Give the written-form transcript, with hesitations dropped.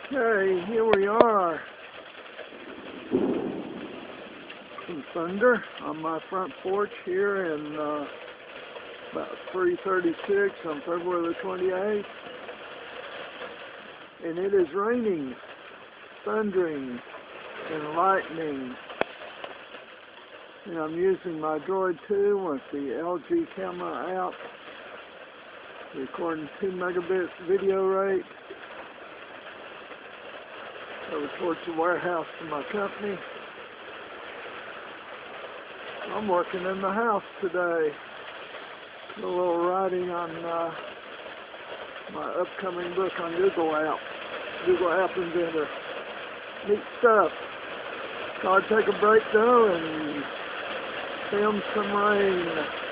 Okay, here we are. Some thunder on my front porch here in about 3:36 on February the 28th. And it is raining, thundering, and lightning. And I'm using my Droid 2 with the LG camera out, recording 2 megabit video rate over towards the warehouse for my company. I'm working in the house today. A little writing on my upcoming book on Google App Inventor. Neat stuff. So I'll take a break though and film some rain.